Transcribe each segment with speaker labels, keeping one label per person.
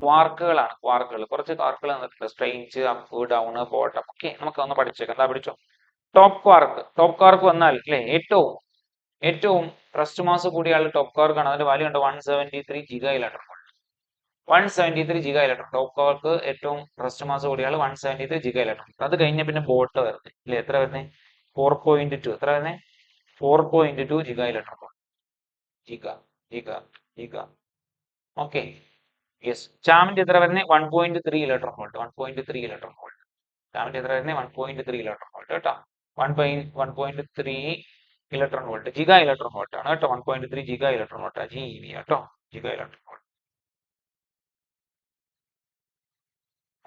Speaker 1: ക്വാർക്കുകളാണ്. ക്വാർക്കുകൾ കുറച്ച് ക്വാർക്കുകൾ തന്നിട്ടുണ്ട്. Strange, up, down, bottom. Okay, നമുക്ക് ഒന്ന് പഠിച്ചേക്കാം. എന്താ പഠിച്ചോ? ടോപ്പ് ക്വാർക്ക് വന്നാൽ അല്ലെ ഏറ്റവും റസ്റ്റ് മാസ് കൂടിയ ആൾ ടോപ്പ് ക്വാർക്ക് ആണ്. അതിന്റെ വാല്യൂ ഉണ്ട് 173 giga electron volt. 173 giga electron. Top quark ഏറ്റവും റസ്റ്റ് മാസ് കൂടിയ ആൾ 173 ജിഗാ ഇലക്ട്രോൺ. അത് കഴിഞ്ഞ പിന്നെ ബോട്ട് വരുന്നത് അല്ലെ, എത്ര വരുന്നത്? 4.2. എത്ര വരുന്നത്? 4.2 giga electron volt. Giga. Okay, yes. ചാമിന്റെ എത്ര വരുന്നത്? 1.3 ഇലക്ട്രോൺ വോൾട്ട്. 1.3 electron volt. ചാമിന്റെ എത്ര വരുന്നത്? 1.3 ഇലക്ട്രോൺ വോൾട്ട് കേട്ടോ. 1.3 electron volt. Giga electron volt ആണ് കേട്ടോ. 1.3 ജിഗാ ഇലക്ട്രോൺ വോൾട്ട്. GeV കേട്ടോ. Giga electron volt.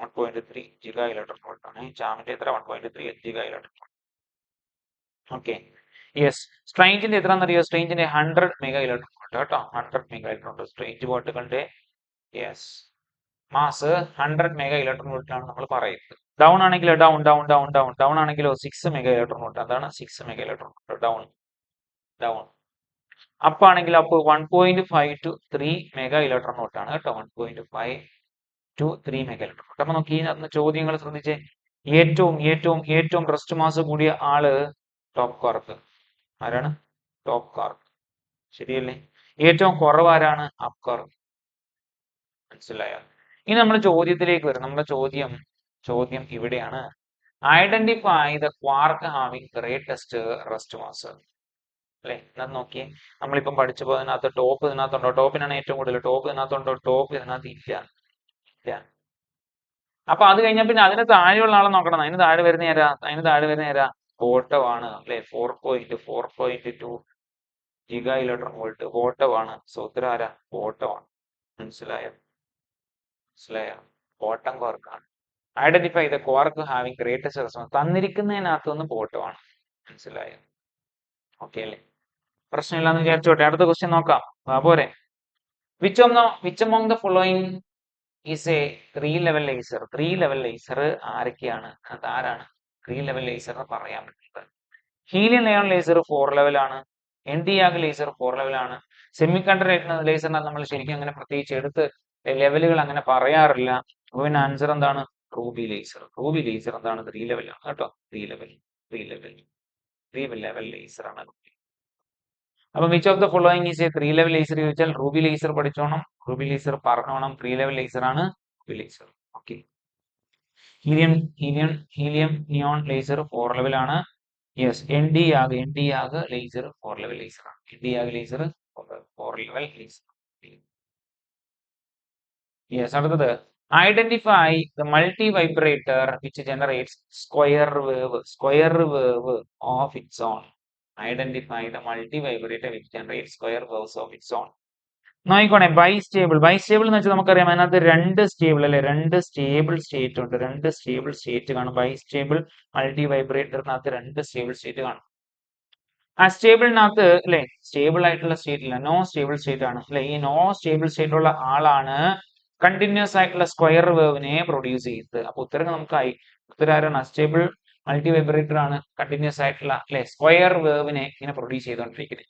Speaker 1: 1.3 giga electron volt ആണ്. ചാമിന്റെ എത്ര? 1.3 giga electron volt. Okay, yes. സ്ട്രേഞ്ചിന്റെ എത്രയാണെന്നറിയോ? സ്ട്രേഞ്ചിന്റെ 100 മെഗാ ഇലക്ട്രോൺ വോൾട്ട് കേട്ടോ. 100 mega electron volt. Strange ബോട്ടുകളുടെ yes mass 100 mega electron volt ആണ് നമ്മൾ പറയുന്നത്. ഡൗൺ ആണെങ്കിലോ ഡൗൺ ആണെങ്കിലോ 6 മെഗാ ഇലക്ട്രോൺ വോൾട്ട്. അതാണ് 6 mega electron volt. Down. Up ആണെങ്കിൽ up 1.5 to 3 mega electron volt ആണ് കേട്ടോ. 1.5 to 3 മെഗാ ഇലക്ട്രോൺ വോൾട്ട്. അപ്പൊ നമുക്ക് ഈ ചോദ്യങ്ങൾ ശ്രദ്ധിച്ചേ. ഏറ്റവും റസ്റ്റ് മാസ് കൂടിയ ആള് ടോപ്പ് ക്വാർക്ക്. ആരാണ്? Top quark. ശരിയല്ലേ? ഏറ്റവും കുറവ് ആരാണ്? Up quark. മനസ്സിലായോ? ഇനി നമ്മൾ ചോദ്യത്തിലേക്ക് വരും. നമ്മുടെ ചോദ്യം ഇവിടെയാണ്. Identify the quark having greatest rest mass. അല്ലെ, എന്നാൽ നോക്കിയേ. നമ്മളിപ്പം പഠിച്ചപ്പോൾ അതിനകത്ത് ടോപ്പ് ഇതിനകത്തുണ്ടോ? ടോപ്പിനാണ് ഏറ്റവും കൂടുതൽ. ടോപ്പ് ഇതിനകത്തുണ്ടോ? ടോപ്പ് ഇതിനകത്ത് ഇല്ല. അപ്പൊ അത് കഴിഞ്ഞാൽ പിന്നെ അതിന് താഴെയുള്ള ആളെ നോക്കണം. അതിന് താഴെ വരുന്ന ആരാ? ബോട്ടമാണ് അല്ലെ. 4.2 ജിഗാ ഇലക്ട്രോൺ വോൾട്ട് ബോട്ടമാണ്. സോ ഉത്തരം ആരാ? ബോട്ടമാണ്. മനസ്സിലായോ? ബോട്ടം ക്വാർക്കാണ്. Identify the quark having greatest response. തന്നിരിക്കുന്നതിനകത്തുനിന്ന് ബോട്ടമാണ്. മനസ്സിലായോ? ഓക്കെ അല്ലേ? പ്രശ്നമില്ലാന്ന് വിചാരിച്ചോട്ടെ. അടുത്ത ക്വസ്റ്റ്യൻ നോക്കാം. പോരെ. Which among the following is a 3 level laser. 3 level laser ആരൊക്കെയാണ്? ആരാണ് 3 ലെവൽ ലേസർ എന്ന് പറയാൻ പറ്റുന്നത്? ഹീലിയം നയോൺ ലേസർ 4 ലെവലാണ്. Nd:YAG ലേസർ 4 ലെവലാണ്. സെമി കണ്ടക്ടർ ലേസറിനെ നമ്മൾ ശരിക്കും അങ്ങനെ പ്രത്യേകിച്ച് എടുത്ത് ലെവലുകൾ അങ്ങനെ പറയാറില്ല. അപ്പൊ പിന്നെ ആൻസർ എന്താണ്? റൂബി ലേസർ എന്താണ്? 3 ലെവലാണ് കേട്ടോ. 3 ലെവൽ ലേസർ ആണ്. അപ്പൊ which of the following is a 3 level laser ചോദിച്ചാൽ റൂബി ലേസർ പഠിച്ചോണം. റൂബി ലേസർ പറഞ്ഞോണം. 3 ലെവൽ ലേസർ ആണ് ruby laser. Okay. Helium neon laser 4 level ആണ്. Yes. Nd:YAG laser 4 level laser ആണ്. Nd:YAG laser 4 level laser. Yes. അടുത്തത് identify the multivibrator which generates square wave of its own. Identify the multivibrator which generate square waves of its own. നോക്കിക്കോണേ. Bistable എന്ന് വെച്ചാൽ നമുക്കറിയാം അതിനകത്ത് 2 stable അല്ലെ, 2 stable state ഉണ്ട്. 2 stable state കാണും. Bistable multi വൈബ്രേറ്ററിനകത്ത് 2 stable state കാണും. ആ സ്റ്റേബിളിനകത്ത് അല്ലെ, സ്റ്റേബിൾ ആയിട്ടുള്ള സ്റ്റേറ്റ് ഇല്ല, നോ സ്റ്റേബിൾ സ്റ്റേറ്റ് ആണ് അല്ലെ. ഈ നോ സ്റ്റേബിൾ സ്റ്റേറ്റ് ഉള്ള ആളാണ് കണ്ടിന്യൂസ് ആയിട്ടുള്ള സ്ക്വയർ വേവിനെ പ്രൊഡ്യൂസ് ചെയ്യുന്നത്. അപ്പൊ ഉത്തരം നമുക്കായി. ഉത്തരം ആരാണ്? അസ്റ്റേബിൾ മൾട്ടി വൈബ്രേറ്റർ ആണ് കണ്ടിന്യൂസ് ആയിട്ടുള്ള അല്ലെ സ്ക്വയർ വേവിനെ ഇങ്ങനെ പ്രൊഡ്യൂസ് ചെയ്തുകൊണ്ടിരിക്കുന്നത്.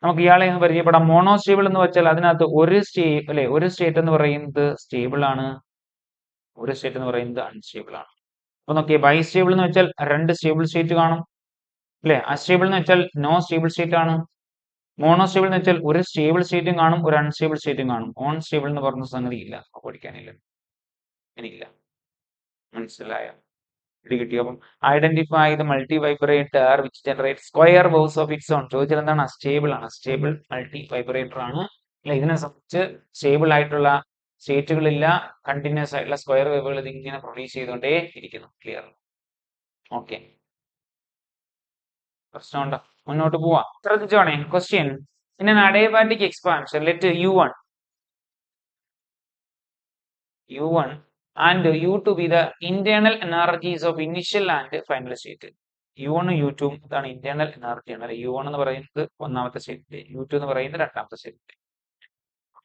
Speaker 1: നമുക്ക് ഇയാളെ ഒന്ന് പരിചയപ്പെടാം. മോണോസ്റ്റേബിൾ എന്ന് വെച്ചാൽ അതിനകത്ത് ഒരു സ്റ്റേറ്റ് എന്ന് പറയുന്നത് സ്റ്റേബിൾ ആണ്, ഒരു സ്റ്റേറ്റ് എന്ന് പറയുന്നത് അൺസ്റ്റേബിൾ ആണ്. അപ്പൊ നോക്കിയേ, ബൈസ്റ്റേബിൾ എന്ന് വെച്ചാൽ 2 സ്റ്റേബിൾ സ്റ്റേറ്റ് കാണും അല്ലെ. അസ്റ്റേബിൾ എന്ന് വെച്ചാൽ നോ സ്റ്റേബിൾ സ്റ്റേറ്റ് ആണ്. മോണോസ്റ്റേബിൾ എന്ന് വെച്ചാൽ ഒരു സ്റ്റേബിൾ സ്റ്റേറ്റും കാണും, ഒരു അൺസ്റ്റേബിൾ സ്റ്റേറ്റും കാണും. ഓൺ സ്റ്റേബിൾ എന്ന് പറഞ്ഞ സംഗതി ഇല്ല, പഠിക്കാനില്ല, എനിക്കില്ല. മനസ്സിലായോ? ഇത് കിട്ടിയോ? അപ്പം identify the multivibrator which generate square waves of its on. ചോദിച്ചാൽ എന്താണ്? അസ്റ്റേബിൾ ആണ്. സ്റ്റേബിൾ മൾട്ടി വൈബ്രേറ്റർ ആണ് അല്ലെ. ഇതിനെ സംബന്ധിച്ച് സ്റ്റേബിൾ ആയിട്ടുള്ള സ്റ്റേറ്റുകളില്ല, കണ്ടിന്യൂസ് ആയിട്ടുള്ള സ്ക്വയർ വേവുകൾ ഇതിങ്ങനെ പ്രൊഡ്യൂസ് ചെയ്തുകൊണ്ടേ ഇരിക്കുന്നു. ക്ലിയർ? ഓക്കെ, പ്രശ്നമുണ്ടോ? മുന്നോട്ട് പോവാം. ശ്രദ്ധിച്ചോണേ. Question: in an adiabatic expansion let U1 and U2 be the internal energies of initial and final state. U1 U2 ഇതാണ് ഇന്റേണൽ എനർജി ആണ്. U1 എന്ന് പറയുന്നത് ഒന്നാമത്തെ സ്റ്റേറ്റ്, U2 എന്ന് പറയുന്നത് രണ്ടാമത്തെ state.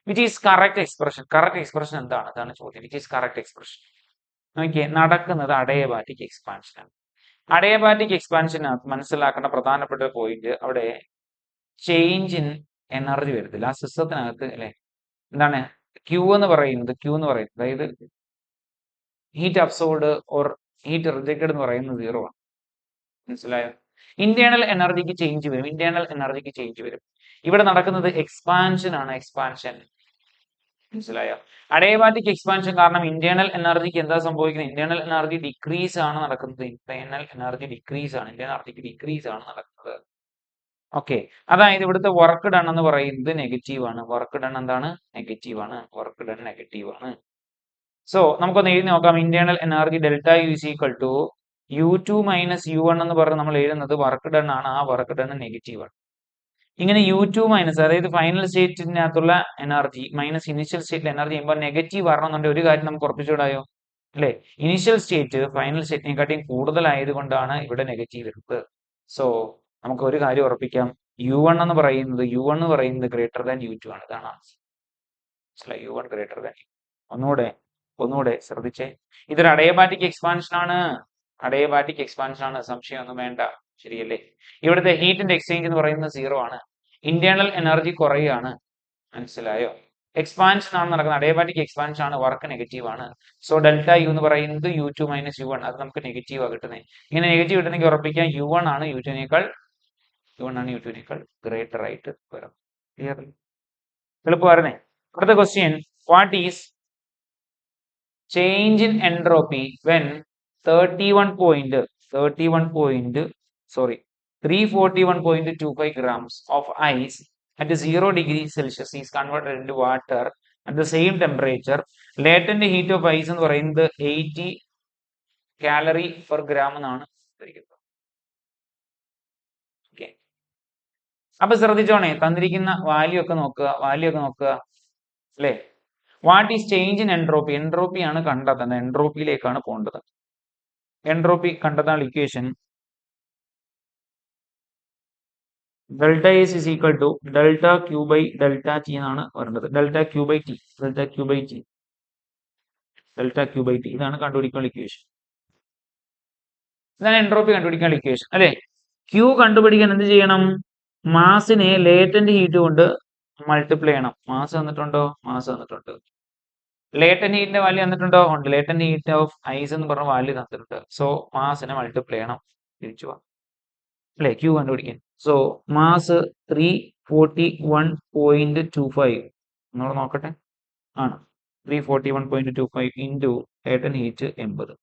Speaker 1: Which is correct expression? Correct expression എന്താണ്? അതാണ് ചോദ്യം. Which is correct expression? നോക്കിയേ, നടക്കുന്നത് അഡയബാറ്റിക് എക്സ്പാൻഷൻ ആണ്. അഡയബാറ്റിക് എക്സ്പാൻഷനകത്ത് മനസ്സിലാക്കേണ്ട പ്രധാനപ്പെട്ട പോയിന്റ്, അവിടെ ചേഞ്ച് ഇൻ എനർജി വരത്തില്ല. ആ സിസ്റ്റത്തിനകത്ത് അല്ലെ എന്താണ്? ക്യൂ എന്ന് പറയുന്നത് അതായത് heat absorbed or heat rejected എന്ന് പറയുന്നത് 0 ആണ്. മനസ്സിലായോ? ഇന്റേണൽ എനർജിക്ക് ചേഞ്ച് വരും. ഇവിടെ നടക്കുന്നത് എക്സ്പാൻഷൻ ആണ്. മനസ്സിലായോ? അഡിയബാറ്റിക് എക്സ്പാൻഷൻ കാരണം ഇന്റേണൽ എനർജിക്ക് എന്താ സംഭവിക്കുന്നത്? ഇന്റേണൽ എനർജി ഡിക്രീസ് ആണ് നടക്കുന്നത്. ഇന്റേണൽ എനർജിക്ക് ഡിക്രീസ് ആണ് നടക്കുന്നത്. ഓക്കെ, അതായത് ഇവിടുത്തെ വർക്ക് ഡൺ എന്ന് പറയുന്നത് നെഗറ്റീവ് ആണ്. വർക്ക് ഡൺ എന്താണ്? നെഗറ്റീവ് ആണ്. സോ നമുക്കൊന്ന് എഴുതി നോക്കാം. Internal energy delta U is equal to U2 minus U1 എന്ന് പറഞ്ഞ് നമ്മൾ എഴുതുന്നത് വർക്ക് ഡൺ ആണ്. ആ വർക്ക് ഡൺ നെഗറ്റീവ് ആണ്. ഇങ്ങനെ U2 മൈനസ്, അതായത് ഫൈനൽ സ്റ്റേറ്റിനകത്തുള്ള എനർജി മൈനസ് ഇനിഷ്യൽ സ്റ്റേറ്റിൽ എനർജി ചെയ്യുമ്പോൾ നെഗറ്റീവ് വരണമെന്നുണ്ടെങ്കിൽ ഒരു കാര്യം നമുക്ക് ഉറപ്പിച്ചുകൂടായോ? അല്ലെ, ഇനിഷ്യൽ സ്റ്റേറ്റ് ഫൈനൽ സ്റ്റേറ്റിനെക്കാട്ടിയും കൂടുതലായതുകൊണ്ടാണ് ഇവിടെ നെഗറ്റീവ് വരുന്നത്. സോ നമുക്ക് ഒരു കാര്യം ഉറപ്പിക്കാം, U1 എന്ന് പറയുന്നത് ഗ്രേറ്റർ ദാൻ U2 ആണ്. ഇതാണ് ആൻസർ. U1 greater than. ഒന്നുകൂടെ ശ്രദ്ധിച്ചേ, ഇതൊരു അഡിയബാറ്റിക് എക്സ്പാൻഷൻ ആണ്. സംശയമൊന്നും വേണ്ട, ശരിയല്ലേ? ഇവിടുത്തെ ഹീറ്റിന്റെ എക്സ്ചേഞ്ച് എന്ന് പറയുന്നത് 0 ആണ്. ഇന്റേണൽ എനർജി കുറയുകയാണ്. മനസ്സിലായോ? എക്സ്പാൻഷൻ ആണ് നടക്കുന്നത്. അഡിയബാറ്റിക് എക്സ്പാൻഷൻ ആണ്. വർക്ക് നെഗറ്റീവ് ആണ്. സോ ഡെൽറ്റ യു എന്ന് പറയുന്നത് U2 മൈനസ് U1, അത് നമുക്ക് നെഗറ്റീവ് ആണ് കിട്ടുന്നത്. ഇങ്ങനെ നെഗറ്റീവ് കിട്ടുന്നെങ്കിൽ ഉറപ്പിക്കാം U1 ആണ് U2നേക്കാൾ ഗ്രേറ്റർ ആയിട്ട് വരും. ക്ലിയർ? എളുപ്പമായിരുന്നേ. അടുത്ത question, what is change in entropy when 341.25 grams of ice at 0 degrees Celsius is converted into water at the same temperature. Latent heat of ice എന്ന് പറയുന്നത് 80 calorie per gram എന്നാണ്. Okay, അപ്പൊ ശ്രദ്ധിച്ചോണേ, തന്നിരിക്കുന്ന value ഒക്കെ നോക്കുക അല്ലെ. What is change in entropy? എൻട്രോപ്പിയാണ് കണ്ടെത്തുന്നത്. എൻട്രോപ്പിയിലേക്കാണ് പോകേണ്ടത്. എൻട്രോപ്പി കണ്ടെത്താനുള്ള equation delta S is equal to delta Q by delta T എന്നാണ് പറയുന്നത്. ഡെൽറ്റ ക്യൂ ബൈ ടി ഇതാണ് കണ്ടുപിടിക്കാനുള്ള ഇക്വേഷൻ. ഇതാണ് എൻട്രോപ്പി കണ്ടുപിടിക്കാനുള്ള ഇക്വേഷൻ അല്ലെ. ക്യൂ കണ്ടുപിടിക്കാൻ എന്ത് ചെയ്യണം? മാസിനെ ലേറ്റന്റ് ഹീറ്റ് കൊണ്ട് മൾട്ടിപ്ലൈ ചെയ്യണം. മാസ് തന്നിട്ടുണ്ട്. ലേറ്റന്റ് ഹീറ്റിന്റെ വാല്യൂ തന്നിട്ടുണ്ടോ? ഉണ്ട്. ലേറ്റന്റ് ഹീറ്റ് ഓഫ് ഐസ് എന്ന് പറഞ്ഞ വാല്യൂ തന്നിട്ടുണ്ട്. സോ മാസിനെ മൾട്ടിപ്ലൈ ചെയ്യണം. തിരിച്ചു പോവാം അല്ലെ, ക്യൂ കണ്ടുപിടിക്കാൻ. സോ മാസ് 341.25 നമ്മൾ നോക്കട്ടെ. ആണ് 341.25 ഇൻറ്റു ലേറ്റന്റ് ഹീറ്റ് 80.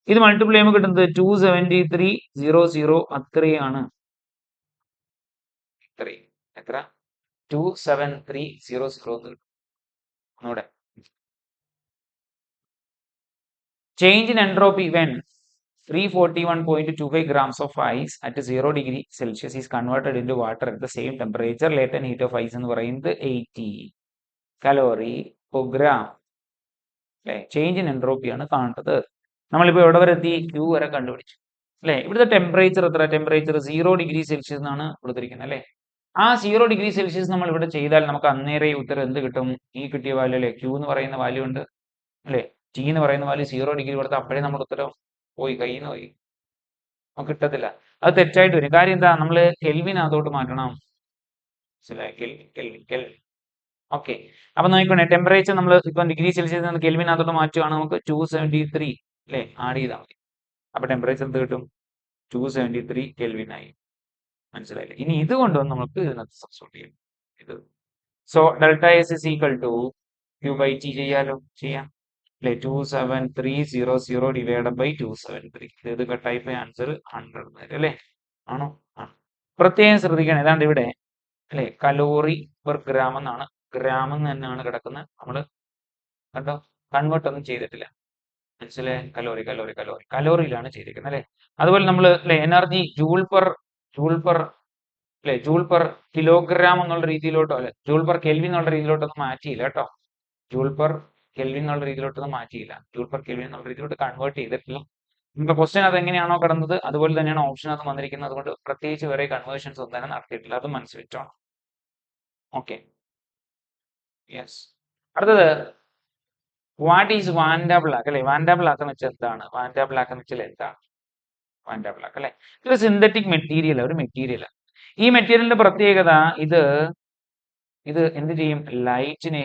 Speaker 1: ഇത് മൾട്ടിപ്ലൈ ചെയ്യുമ്പോൾ കിട്ടുന്നത് 273.00. അത്രയാണ്. എത്ര? 273.00. ഒന്നുകൂടെ, change in entropy when 341.25 grams of ice at 0 degree Celsius is converted into water at the same temperature. Latent heat of ice എന്ന് പറയുന്നത് 80 calorie per gram. അല്ലെ, ചേഞ്ച് ഇൻ എൻട്രോപ്പി ആണ് കാണേണ്ടത്. നമ്മളിപ്പോ എവിടെ വരെ എത്തി? ക്യൂ വരെ കണ്ടുപിടിച്ചു അല്ലെ. ഇവിടുത്തെ ടെമ്പറേച്ചർ എത്ര? ടെമ്പറേച്ചർ 0 ഡിഗ്രി സെൽഷ്യസ് എന്നാണ് കൊടുത്തിരിക്കുന്നത് അല്ലെ. ആ 0 ഡിഗ്രി സെൽഷ്യസ് നമ്മൾ ഇവിടെ ചെയ്താൽ നമുക്ക് അന്നേരം ഈ ഉത്തരം എന്ത് കിട്ടും? ഈ കിട്ടിയ വാല്യൂ അല്ലെ. ക്യൂ എന്ന് പറയുന്ന വാല്യൂ ഉണ്ട് അല്ലെ, ടി എന്ന് പറയുന്ന വാല്യൂ 0 ഡിഗ്രി കൊടുത്താൽ അപ്പോഴേ നമ്മുടെ ഉത്തരം പോയി, കയ്യിൽ നിന്ന് പോയി, നമുക്ക് കിട്ടത്തില്ല. അത് തെറ്റായിട്ട് വരും. കാര്യം എന്താ? നമ്മൾ കെൽവിൻ അതോട്ട് മാറ്റണം. കെൽവിൻ. ഓക്കെ, അപ്പൊ നോക്കിക്കോണേ, ടെമ്പറേച്ചർ നമ്മൾ ഇപ്പം ഡിഗ്രി സെൽഷ്യസ് നിന്ന് കെൽവിൻ അതോട്ട് മാറ്റുകയാണ്. നമുക്ക് 273 അല്ലെ ആഡ് ചെയ്താൽ മതി. അപ്പൊ ടെമ്പറേച്ചർ എന്ത് കിട്ടും? 273 കെൽവിൻ ആയി. മനസ്സിലായില്ലേ? ഇനി ഇത് കൊണ്ടുവന്ന് നമുക്ക് ഇതിനകത്ത് സബ്സ്റ്റിറ്റ്യൂട്ട് ചെയ്യും. ഇത് so delta S is equal to Q by T ചെയ്യാം അല്ലെ. 27300 ഡിവൈഡഡ് ബൈ 273. ഇത് കട്ടായി പോയി ആൻസർ 100 വരും അല്ലെ. ആണോ? പ്രത്യേകം ശ്രദ്ധിക്കണം, ഏതാണ്ട് ഇവിടെ അല്ലെ കലോറി പെർ ഗ്രാം എന്നാണ്, ഗ്രാം തന്നെയാണ് കിടക്കുന്നത്. നമ്മൾ കണ്ടോ, കൺവേർട്ട് ഒന്നും ചെയ്തിട്ടില്ല. മനസ്സിലെ കലോറിയിലാണ് ചെയ്തിരിക്കുന്നത് അല്ലെ. അതുപോലെ നമ്മൾ അല്ലെ എനർജി ജൂൾ പെർ കിലോഗ്രാം എന്നുള്ള രീതിയിലോട്ടോ അല്ലെ ജൂൾ പെർ കെൽവിൻ എന്നുള്ള രീതിയിലോട്ടൊന്നും മാറ്റിയില്ല കേട്ടോ. ജൂൾ പെർ കെൽവിൻ എന്നുള്ള രീതിയിലോട്ടൊന്നും മാറ്റിയില്ല. ജൂൾ പെർ കെൽവിൻ എന്നുള്ള രീതിയിലോട്ട് കൺവേർട്ട് ചെയ്തിട്ടില്ല. നമുക്ക് ക്വസ്റ്റ്യൻ അത് എങ്ങനെയാണോ കിടന്നത് അതുപോലെ തന്നെയാണ് ഓപ്ഷൻ അത് വന്നിരിക്കുന്നത്. അതുകൊണ്ട് പ്രത്യേകിച്ച് വേറെ കൺവേർഷൻസ് ഒന്നും തന്നെ നടത്തിയിട്ടില്ല. അത് മനസ്സിൽ വെച്ചോണം. Okay, yes. അടുത്തത് വാട്ട് ഈസ് വാൻഡാ ബ്ലാക്ക് അല്ലെ. വാൻഡാ ബ്ലാക്ക് എന്ന് വെച്ചാൽ എന്താണ്? വാൻഡാ ബ്ലാക്ക് അല്ലെ, ഇതൊരു സിന്തറ്റിക് മെറ്റീരിയൽ, ഒരു മെറ്റീരിയൽ. ഈ മെറ്റീരിയലിന്റെ പ്രത്യേകത ഇത് എന്ത് ചെയ്യും? ലൈറ്റിനെ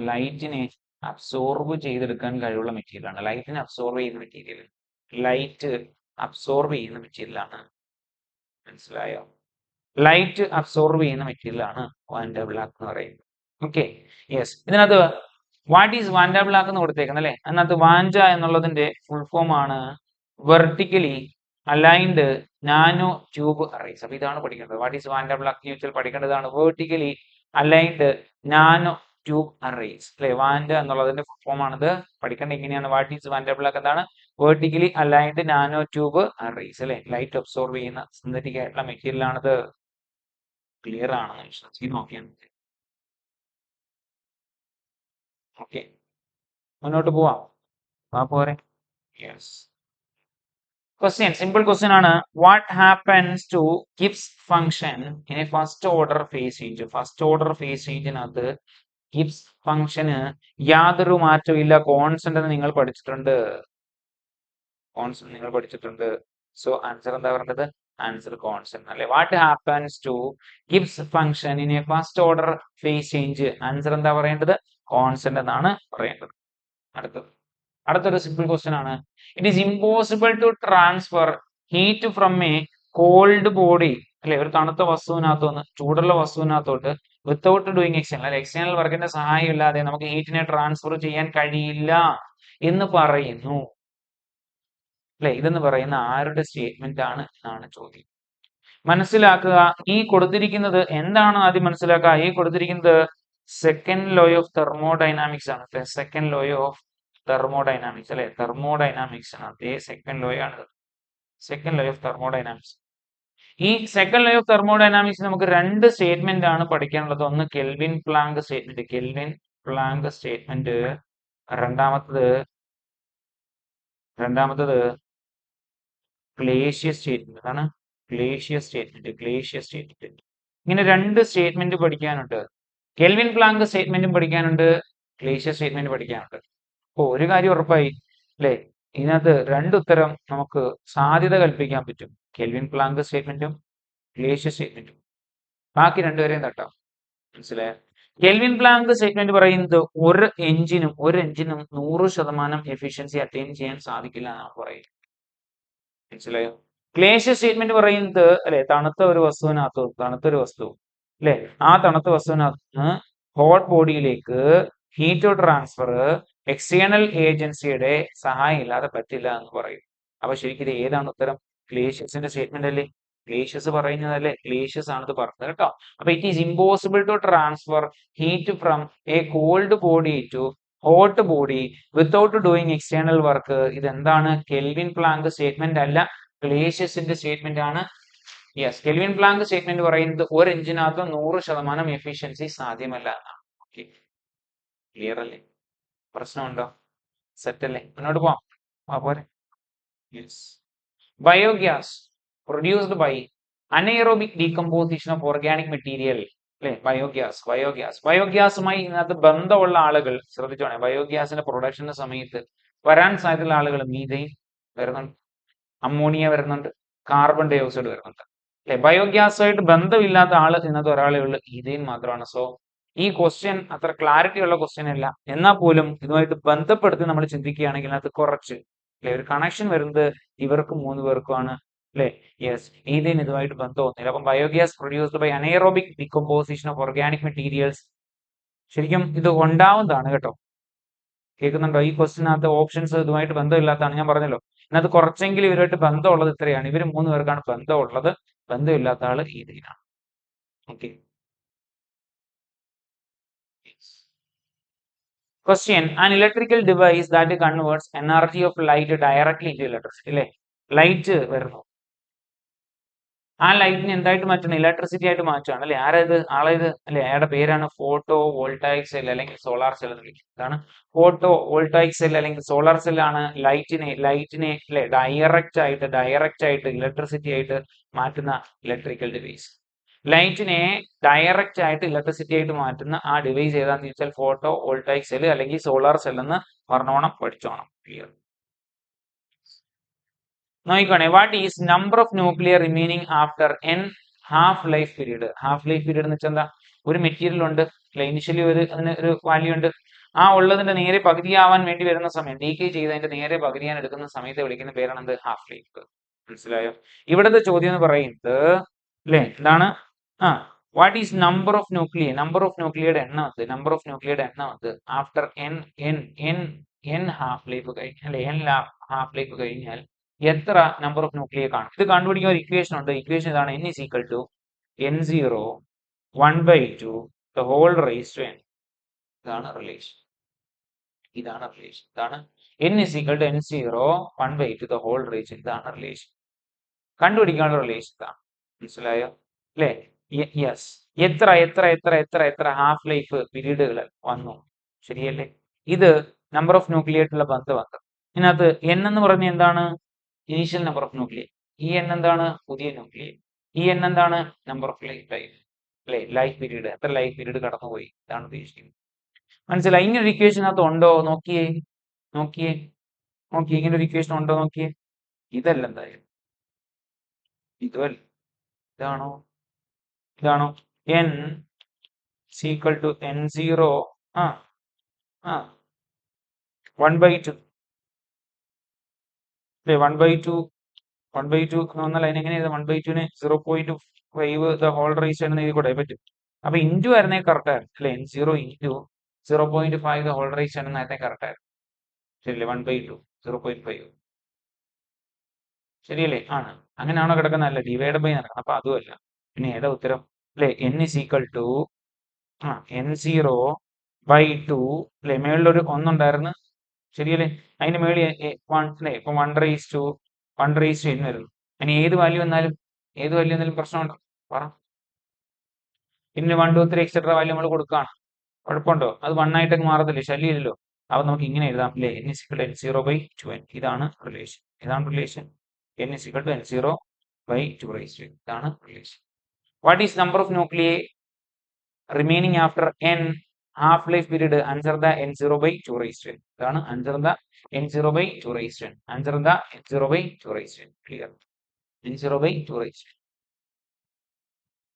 Speaker 1: ലൈറ്റിനെ അബ്സോർബ് ചെയ്തെടുക്കാൻ കഴിവുള്ള മെറ്റീരിയലാണ്. ലൈറ്റിനെ അബ്സോർബ് ചെയ്യുന്ന മെറ്റീരിയൽ, ലൈറ്റ് അബ്സോർബ് ചെയ്യുന്ന മെറ്റീരിയലാണ്. മനസ്സിലായോ? ലൈറ്റ് അബ്സോർബ് ചെയ്യുന്ന മെറ്റീരിയലാണ് വാൻഡ ബ്ലാക്ക് എന്ന് പറയുന്നത്. Okay, yes. ഇതിനകത്ത് വാട്ട് ഈസ് വാൻഡ ബ്ലാക്ക് എന്ന് കൊടുത്തേക്കുന്നത് അല്ലെ? അതിനകത്ത് വാൻഡ എന്നുള്ളതിന്റെ ഫുൾ ഫോം ആണ് vertically aligned nanotube arrays. അപ്പൊ ഇതാണ് പഠിക്കേണ്ടത്. വാട്ട് ഈസ് വാൻഡ ബ്ലാക്ക് എന്ന് ചോദിച്ചാൽ പഠിക്കേണ്ടതാണ് vertically aligned nanotube arrays അല്ലെ. വാൻഡ എന്നുള്ളതിന്റെ ഫുൾ ഫോം ആണിത്. പഠിക്കേണ്ടത് ഇങ്ങനെയാണ്. വാട്ട് ഈസ് വാൻഡ ബ്ലാക്ക് എന്താണ്? Vertically aligned nanotube arrays അല്ലെ. ലൈറ്റ് അബ്സോർബ് ചെയ്യുന്ന സിന്തറ്റിക് ആയിട്ടുള്ള മെറ്റീരിയൽ ആണിത്. ക്ലിയർ ആണെന്ന് വിശ്വസിച്ച് നോക്കിയാൽ മതി. ഓക്കെ, മുന്നോട്ട് പോവാം. പോരെ. യെസ്. ക്വസ്റ്റ്യൻ, സിമ്പിൾ ക്വസ്റ്റ്യൻ ആണ്. What happens to Gibbs function in a first order phase change? First order phase ചേഞ്ചിനകത്ത് ഗിബ്സ് ഫംഗ്ഷന് യാതൊരു മാറ്റവും ഇല്ല. കോൺസ്റ്റന്റ് എന്ന് നിങ്ങൾ പഠിച്ചിട്ടുണ്ട്. കോൺസ്റ്റന്റ് നിങ്ങൾ പഠിച്ചിട്ടുണ്ട്. സോ ആൻസർ എന്താ പറയേണ്ടത്? ആൻസർ കോൺസ്റ്റന്റ് അല്ലെ. What happens to Gibbs function in a first order phase change? Answer എന്താ പറയേണ്ടത്? കോൺസ്റ്റന്റ് എന്നാണ് പറയേണ്ടത്. അടുത്തൊരു സിമ്പിൾ ക്വസ്റ്റ്യൻ ആണ്. It is impossible to transfer heat from a cold body അല്ലെ, ഒരു തണുത്ത വസ്തുവിനകത്തുനിന്ന് ചൂടുള്ള വസ്തുവിനകത്തോട്ട് വിത്തൗട്ട് ഡൂയിങ് എക്സ്റ്റേണൽ അല്ലെ, എക്സ്റ്റേണൽ വർക്കിന്റെ സഹായം ഇല്ലാതെ നമുക്ക് ഹീറ്റിനെ ട്രാൻസ്ഫർ ചെയ്യാൻ കഴിയില്ല എന്ന് പറയുന്നു അല്ലെ. ഇതെന്ന് പറയുന്ന ആരുടെ സ്റ്റേറ്റ്മെന്റ് ആണ് എന്നാണ് ചോദ്യം. മനസ്സിലാക്കുക, ഈ കൊടുത്തിരിക്കുന്നത് എന്താണ് ആദ്യം മനസ്സിലാക്കുക. ഈ കൊടുത്തിരിക്കുന്നത് സെക്കൻഡ് ലോ ഓഫ് തെർമോഡൈനാമിക്സ് ആണ്. സെക്കൻഡ് ലോ ഓഫ് തെർമോഡൈനാമിക്സ് അല്ലെ. തെർമോഡൈനാമിക്സ് ആണ് അതേ സെക്കൻഡ് ലോ ആണ്. Second law of thermodynamics. ഈ സെക്കൻഡ് ലോ ഓഫ് തെർമോഡൈനാമിക്സ് നമുക്ക് രണ്ട് സ്റ്റേറ്റ്മെന്റ് ആണ് പഠിക്കാനുള്ളത്. ഒന്ന് Kelvin Planck statement, Kelvin Planck statement. രണ്ടാമത്തത് ക്ലേഷ്യസ് സ്റ്റേറ്റ്മെന്റ്. അതാണ് ക്ലേഷ്യസ് സ്റ്റേറ്റ്മെന്റ്, ക്ലേഷ്യസ് സ്റ്റേറ്റ്മെന്റ്. ഇങ്ങനെ രണ്ട് സ്റ്റേറ്റ്മെന്റ് പഠിക്കാനുണ്ട്. കെൽവിൻ പ്ലാങ്ക് സ്റ്റേറ്റ്മെന്റും പഠിക്കാനുണ്ട്, ക്ലേഷ്യസ് സ്റ്റേറ്റ്മെന്റ് പഠിക്കാനുണ്ട്. അപ്പോ ഒരു കാര്യം ഉറപ്പായി അല്ലെ, ഇതിനകത്ത് രണ്ടുത്തരം നമുക്ക് സാധ്യത കൽപ്പിക്കാൻ പറ്റും. കെൽവിൻ പ്ലാങ്ക് സ്റ്റേറ്റ്മെന്റും ക്ലേഷ്യസ് സ്റ്റേറ്റ്മെന്റും. ബാക്കി രണ്ടുപേരെയും തട്ടാം. മനസ്സിലായോ? കെൽവിൻ പ്ലാങ്ക് സ്റ്റേറ്റ്മെന്റ് പറയുന്നത് ഒരു എഞ്ചിനും 100% എഫിഷ്യൻസി അറ്റൈൻ ചെയ്യാൻ സാധിക്കില്ല എന്നാണ് പറയുന്നത്. മനസ്സിലായോ? ക്ലേഷ്യസ് സ്റ്റേറ്റ്മെന്റ് പറയുന്നത് അല്ലെ, തണുത്തൊരു വസ്തു അല്ലെ, ആ തണുത്ത വസ്തുവിനകത്ത് ഹോട്ട് ബോഡിയിലേക്ക് ഹീറ്റ് ട്രാൻസ്ഫർ എക്സ്റ്റേണൽ ഏജൻസിയുടെ സഹായം ഇല്ലാതെ പറ്റില്ല എന്ന് പറയും. അപ്പൊ ശരിക്കും ഇത് ഏതാണ് ഉത്തരം? ക്ലേഷ്യസിന്റെ സ്റ്റേറ്റ്മെന്റ് അല്ലേ? ക്ലേഷ്യസ് പറയുന്നതല്ലേ? ക്ലേഷ്യസ് ആണ് ഇത് പറഞ്ഞത് കേട്ടോ. അപ്പൊ it is impossible to transfer heat from a cold body to hot body without doing external work. ഇത് എന്താണ്? കെൽവിൻ പ്ലാങ്ക് സ്റ്റേറ്റ്മെന്റ് അല്ല, ക്ലേഷ്യസിന്റെ സ്റ്റേറ്റ്മെന്റ് ആണ്. യെസ്, കെൽവിൻ പ്ലാങ്ക് സ്റ്റേറ്റ്മെന്റ് പറയുന്നത് ഒരു എഞ്ചിനകത്ത് 100% എഫിഷ്യൻസി സാധ്യമല്ല എന്നാണ്. ഓക്കെ, ക്ലിയർ അല്ലേ? പ്രശ്നമുണ്ടോ? സെറ്റ് അല്ലേ? മുന്നോട്ട് പോവാം. പോരെ. Yes. Biogas produced by anaerobic decomposition of organic material അല്ലെ. ബയോഗ്യാസുമായി ഇതിനകത്ത് ബന്ധമുള്ള ആളുകൾ ശ്രദ്ധിച്ചോണേ. ബയോഗ്യാസിന്റെ പ്രൊഡക്ഷന്റെ സമയത്ത് വരാൻ സാധ്യതയുള്ള ആളുകൾ മീഥെയിൻ വരുന്നുണ്ട്, അമ്മോണിയ വരുന്നുണ്ട്, കാർബൺ ഡൈ ഓക്സൈഡ് വരുന്നുണ്ട് അല്ലെ. ബയോഗ്യാസുമായിട്ട് ബന്ധമില്ലാത്ത ആള് ഇതിനകത്ത് ഒരാളെ ഉള്ളു, ഈഥെയിൻ മാത്രമാണ്. സോ ഈ ക്വസ്റ്റ്യൻ അത്ര ക്ലാരിറ്റി ഉള്ള ക്വസ്റ്റ്യൻ അല്ല. എന്നാൽ പോലും ഇതുമായിട്ട് ബന്ധപ്പെടുത്തി നമ്മൾ ചിന്തിക്കുകയാണെങ്കിൽ അതിനകത്ത് കുറച്ച് അല്ലെ ഒരു കണക്ഷൻ വരുന്നത് ഇവർക്ക് 3 പേർക്കുമാണ് അല്ലെ. യെസ്, ഈഥെയിൻ ഇതുമായിട്ട് ബന്ധമൊന്നുമില്ല. അപ്പം biogas produced by anaerobic decomposition of organic materials ശരിക്കും ഇത് ഉണ്ടാവുന്നതാണ് കേട്ടോ. കേൾക്കുന്നുണ്ടോ? ഈ ക്വസ്റ്റിനകത്ത് ഓപ്ഷൻസ് ഇതുമായിട്ട് ബന്ധമില്ലാത്തതാണ്. ഞാൻ പറഞ്ഞല്ലോ, ഇതിനകത്ത് കുറച്ചെങ്കിലും ഇവരുമായിട്ട് ബന്ധമുള്ളത് ഇത്രയാണ്. ഇവർ 3 പേർക്കാണ് ബന്ധമുള്ളത്, ബന്ധമില്ലാത്ത ആള് ഈഥെയിനാണ്. Okay. Question, an electrical device that converts energy of light directly into electricity അല്ലെ. ലൈറ്റ് വരുന്നു, ആ ലൈറ്റിനെ എന്തായിട്ട് മാറ്റണം? ഇലക്ട്രിസിറ്റി ആയിട്ട് മാറ്റുകയാണ് അല്ലെ. ആരായത്? ആളേത് അല്ലെ? അയാളുടെ പേരാണ് ഫോട്ടോ വോൾട്ടായിക് സെൽ അല്ലെങ്കിൽ സോളാർ സെൽ എന്ന് വിളിക്കുന്നത്. ഇതാണ് ഫോട്ടോ വോൾട്ടായിക് സെൽ അല്ലെങ്കിൽ സോളാർ സെൽ ആണ് ലൈറ്റിനെ അല്ലെ ഡയറക്റ്റ് ആയിട്ട് ഇലക്ട്രിസിറ്റി ആയിട്ട് മാറ്റുന്ന ഇലക്ട്രിക്കൽ ഡിവൈസ്. ലൈറ്റിനെ ഡയറക്റ്റ് ആയിട്ട് ഇലക്ട്രിസിറ്റി ആയിട്ട് മാറ്റുന്ന ആ ഡിവൈസ് ഏതാണെന്ന് ചോദിച്ചാൽ ഫോട്ടോ വോൾട്ടായിക് സെൽ അല്ലെങ്കിൽ സോളാർ സെൽ എന്ന് പറഞ്ഞോണം, പഠിച്ചോണം. ക്ലിയർ? നോക്കിക്കോണേ. What is number of nuclear remaining after n half life period? Half life period എന്ന് വെച്ചാൽ എന്താ? ഒരു മെറ്റീരിയൽ ഉണ്ട് അല്ലെ, ഇനിഷ്യലി അതിന് ഒരു വാല്യൂ ഉണ്ട്, ആ ഉള്ളതിന്റെ നേരെ പകുതിയാവാൻ വേണ്ടി വരുന്ന സമയം, ഡീകേ ചെയ്തതിന്റെ നേരെ പകുതിയാൻ എടുക്കുന്ന സമയത്തെ വിളിക്കുന്ന പേരാണ് എന്ത്? Half life. മനസ്സിലായോ? ഇവിടുത്തെ ചോദ്യം എന്ന് പറയുന്നത് അല്ലെ എന്താണ്? What is number of nuclei? Number of ന്യൂക്ലിയയുടെ എണ്ണം എന്ത്? നമ്പർ ഓഫ് ന്യൂക്ലിയയുടെ എണ്ണം എന്ത്? ആഫ്റ്റർ എൻ ഹാഫ് ലൈഫ് കഴിഞ്ഞാൽ, അല്ലെ എൻ ഹാഫ് ലൈഫ് കഴിഞ്ഞാൽ എത്ര നമ്പർ ഓഫ് ന്യൂക്ലിയ കാണും? ഇത് കണ്ടുപിടിക്കാൻ ഒരു ഇക്വേഷൻ ഉണ്ട്. ഇക്വേഷൻ ഇതാണ്: n is equal to n0 1/2 the whole raised to n. ഇതാണ് റിലേഷൻ. ഇതാണ് റിലേഷൻ. ഇതാണ് n is equal to n0 1/2 the whole raised. ഇതാണ് റിലേഷൻ. കണ്ടുപിടിക്കാനുള്ള റിലേഷൻ ഇതാണ്. മനസ്സിലായോ? അല്ലേ? യെസ്. എത്ര എത്ര എത്ര എത്ര എത്ര ഹാഫ് ലൈഫ് പീരീഡുകൾ വന്നു? ശരിയല്ലേ? ഇത് നമ്പർ ഓഫ് ന്യൂക്ലിയായിട്ടുള്ള ബന്ധമാണ്. ഇതിനകത്ത് n എന്ന് പറഞ്ഞ എന്താണ്? Initial number of nuclei. ഈ n എന്താണ്? പുതിയ ന്യൂക്ലിയ. ഈ n എന്താണ്? നമ്പർ ഓഫ് ലൈഫ് അല്ലെ? Life period. എത്ര ലൈഫ് പീരീഡ് കടന്നുപോയി? ഇതാണ് ഉദ്ദേശിക്കുന്നത്. മനസ്സിലായി? ഇങ്ങനെ ഒരു ഇക്വേഷൻ അകത്ത് ഉണ്ടോ? നോക്കിയേ നോക്കിയേ നോക്കിയേ, ഇങ്ങനെ ഒരു ഇക്വേഷൻ ഉണ്ടോ നോക്കിയേ. ഇതല്ല എന്തായാലും. ഇതല്ല. ഇതാണോ? ഇതാണോ? n ഈക്വൽ ടു n0 1/2 അല്ലേ? 1/2 എന്ന് പറഞ്ഞാൽ അതിനെങ്ങനെ എഴുതാം? 1/2 0.5 ദ ഹോൾ റൈസ് എന്ന് എഴുതി കൂടെ പറ്റും. അപ്പൊ ഇൻറ്റു ആയിരുന്നേ കറക്റ്റ് ആയിരുന്നു അല്ലെ? n0 into 0.5 the whole raise എന്ന് നേരത്തെ കറക്റ്റ് ആയിരുന്നു. ശരിയല്ലേ? 1/2 0.5 ശരിയല്ലേ? ആണ്. അങ്ങനെയാണോ കിടക്കുന്നത്? അല്ല, ഡിവൈഡ് ബൈ നടക്കണം. അപ്പൊ അതുമല്ല. പിന്നെ ഏതാ ഉത്തരം? അല്ലെ? n is equal to n0/2 അല്ലെ? മേളിലൊരു ഒന്നുണ്ടായിരുന്നു. ശരിയല്ലേ? അതിന്റെ മേളിൽ ഇപ്പൊ 1/n വരുന്നു. അതിന് ഏത് വാല്യൂ വന്നാലും പ്രശ്നമുണ്ടോ? പറ. പിന്നെ 1 2 3 എക്സെട്ര വാല്യൂ നമ്മൾ കൊടുക്കുകയാണ്. കുഴപ്പമുണ്ടോ? അത് 1 ആയിട്ടൊക്കെ മാറത്തില്ലേ? ശല്യമില്ലല്ലോ. അപ്പൊ നമുക്ക് ഇങ്ങനെ എഴുതാം അല്ലേ? n is equal to n0/2n. ഇതാണ് റിലേഷൻ. ഇതാണ് relation. n is equal to n0/2 ഇതാണ് relation. What is number of nuclei remaining after n half life period? Answer the n0/2. ഇതാണ് answer the n0/2. Answer the n0/2. Clear? n0/2.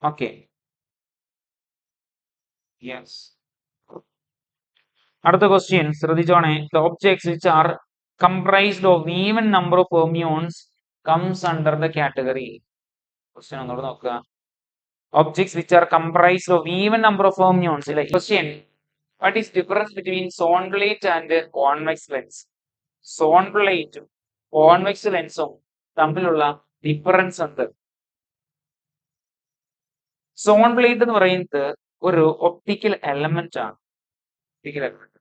Speaker 1: Okay. Yes. അടുത്ത question ശ്രദ്ധിച്ചോണേ. The objects which are comprised of even number of fermions comes under the category. Question ഒന്നുകൂടെ നോക്കുക. Objects which are comprised of even number of fermions. Question: what is difference between zone plate and convex lens? Zone plate convex lensum തമ്മിലുള്ള difference എന്ത്? Zone plate എന്ന് പറയുന്നത് ഒരു optical element ആണ്. Optical element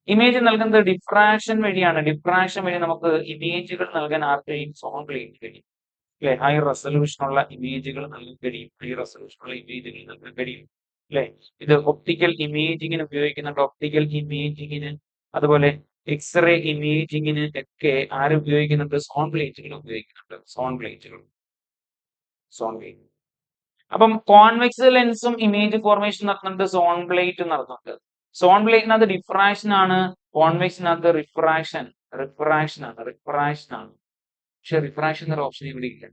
Speaker 1: image നൽകുന്നത് diffraction വഴിയാണ്. Diffraction വഴി നമുക്ക് ഇമേജുകൾ നൽകാൻ ആർക്കും സോൺ പ്ലേറ്റ് കഴിയും. അല്ലെ? ഹൈ റെസൊല്യൂഷൻ ഉള്ള ഇമേജുകൾ നൽകാൻ കഴിയും. ഹൈ റെസൊല്യൂഷൻ ഉള്ള ഇമേജുകൾ നൽകാൻ കഴിയും. അല്ലെ? ഇത് ഒപ്റ്റിക്കൽ ഇമേജിങ്ങിന് ഉപയോഗിക്കുന്നുണ്ട്. ഒപ്റ്റിക്കൽ ഇമേജിങ്ങിന്, അതുപോലെ എക്സ്റേ ഇമേജിങ്ങിന് ഒക്കെ ആരും ഉപയോഗിക്കുന്നുണ്ട്? സോൺ പ്ലേറ്റുകൾ ഉപയോഗിക്കുന്നുണ്ട്. സോൺ പ്ലേറ്റുകൾ. അപ്പം കോൺവെക്സ് ലെൻസും ഇമേജ് ഫോർമേഷൻ നടത്തുന്നുണ്ട്. സോൺ പ്ലേറ്റ് നടത്തുന്നുണ്ട്. സോൺ പ്ലേറ്റിനകത്ത് ഡിഫ്രാക്ഷൻ ആണ്, കോൺവെക്സിനകത്ത് റിഫ്രാക്ഷൻ ആണ്. പക്ഷെ റിഫ്രാക്ഷൻ എന്നൊരു ഓപ്ഷൻ ഇവിടെ ഇല്ല.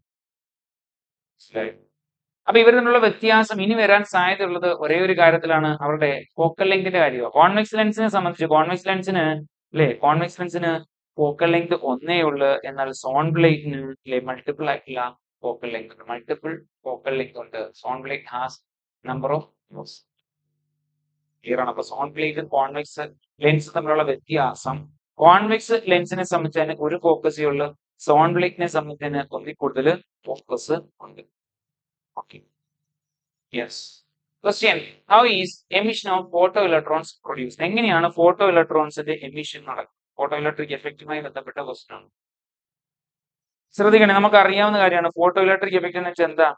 Speaker 1: അപ്പൊ ഇവർ തമ്മിലുള്ള വ്യത്യാസം ഇനി വരാൻ സാധ്യതയുള്ളത് ഒരേ ഒരു കാര്യത്തിലാണ്, അവരുടെ ഫോക്കൽ ലെങ്തിന്റെ കാര്യമാണ്. കോൺവെക്സ് ലെൻസിനെ സംബന്ധിച്ച് കോൺവെക്സ് ലെൻസിന് ഫോക്കൽ ലെങ്ത് ഒന്നേ ഉള്ളു. എന്നാൽ സോൺ പ്ലേറ്റിന് മൾട്ടിപ്പിൾ ആയിട്ടുള്ള ഫോക്കൽ ലെങ്ത് ഉണ്ട്. മൾട്ടിപ്പിൾ ഫോക്കൽ ലെങ്ത് ഉണ്ട്. Zone plate has number of views. Clear ആണ്? അപ്പൊ സോൺ പ്ലേറ്റും കോൺവെക്സ് ലെൻസ് തമ്മിലുള്ള വ്യത്യാസം, കോൺവെക്സ് ലെൻസിനെ സംബന്ധിച്ച് ഒരു ഫോക്കസേ ഉള്ളു. സോൺ പ്ലേറ്റിനെ സംബന്ധിച്ച് ഒന്നിൽ കൂടുതൽ ഫോക്കസ് ഉണ്ട്. Okay. Yes. Question: how is emission of photo electrons produced? എങ്ങനെയാണ് ഫോട്ടോ ഇലക്ട്രോൺസിന്റെ എമിഷൻ നടക്കുന്നത്? ഫോട്ടോ ഇലക്ട്രിക് എഫക്റ്റുമായി ബന്ധപ്പെട്ട ക്വസ്റ്റ്യൻ ആണ്. ശ്രദ്ധിക്കണേ, നമുക്ക് അറിയാവുന്ന കാര്യമാണ്. ഫോട്ടോ ഇലക്ട്രിക് എഫക്റ്റ് എന്ന് വെച്ചാൽ എന്താ?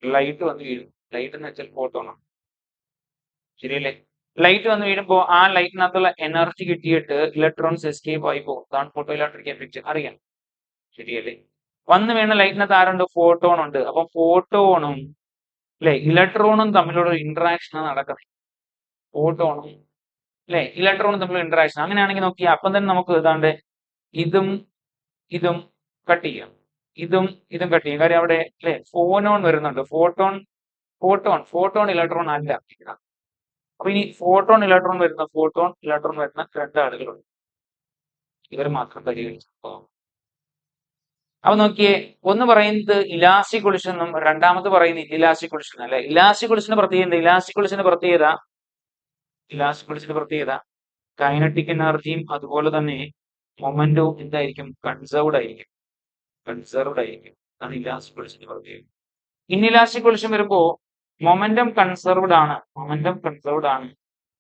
Speaker 1: ലൈറ്റ് വന്ന് വീഴും. ലൈറ്റ് എന്ന് വെച്ചാൽ ഫോട്ടോൺ ആണ്. ശരിയല്ലേ? ലൈറ്റ് വന്ന് വീഴുമ്പോൾ ആ ലൈറ്റിനകത്തുള്ള എനർജി കിട്ടിയിട്ട് ഇലക്ട്രോൺസ് എസ്കേപ്പ് ആയി പോകും. അതാണ് ഫോട്ടോ ഇലക്ട്രിക് എഫക്റ്റ്. അറിയാം. ശരിയല്ലേ? വന്ന് വീണ ലൈറ്റിനകത്ത് ആരുണ്ട്? ഫോട്ടോൺ ഉണ്ട്. അപ്പൊ ഫോട്ടോണും ഇലക്ട്രോണും തമ്മിലുള്ള ഇന്ററാക്ഷൻ നടക്കുന്നത്. ഫോട്ടോണും ഇലക്ട്രോണും തമ്മിലുള്ള ഇന്ററാക്ഷൻ. അങ്ങനെയാണെങ്കിൽ നോക്കിയാൽ അപ്പം തന്നെ നമുക്ക് ഏതാണ്ട് ഇതും കട്ട് ചെയ്യാം. ഇതും കട്ട് ചെയ്യും. കാര്യം അവിടെ ഫോനോൺ വരുന്നുണ്ട്. ഫോട്ടോൺ ഫോട്ടോൺ ഇലക്ട്രോൺ അല്ല. അപ്പൊ ഇനി ഫോട്ടോൺ ഇലക്ട്രോൺ വരുന്ന രണ്ടാളുകളുണ്ട്. ഇവർ മാത്രം പരിഗണിച്ചു. അപ്പൊ നോക്കിയേ, ഒന്ന് പറയുന്നത് ഇലാസ്റ്റിക് കൊളിഷൻ എന്നും രണ്ടാമത് പറയുന്നത് ഇലാസ്റ്റിക് കൊളിഷൻ അല്ലെ. ഇലാസ്റ്റിക് കൊളിഷന്റെ പ്രത്യേകത കൈനറ്റിക് എനർജിയും അതുപോലെ തന്നെ മൊമെന്റവും എന്തായിരിക്കും? കൺസേർവ്ഡ് ആയിരിക്കും. അതാണ് ഇലാസ്റ്റിക് കൊളിഷന്റെ പ്രത്യേകത. ഇൻഇലാസ്റ്റിക് കൊളിഷൻ വരുമ്പോ മൊമെന്റം കൺസേർവ്ഡ് ആണ്.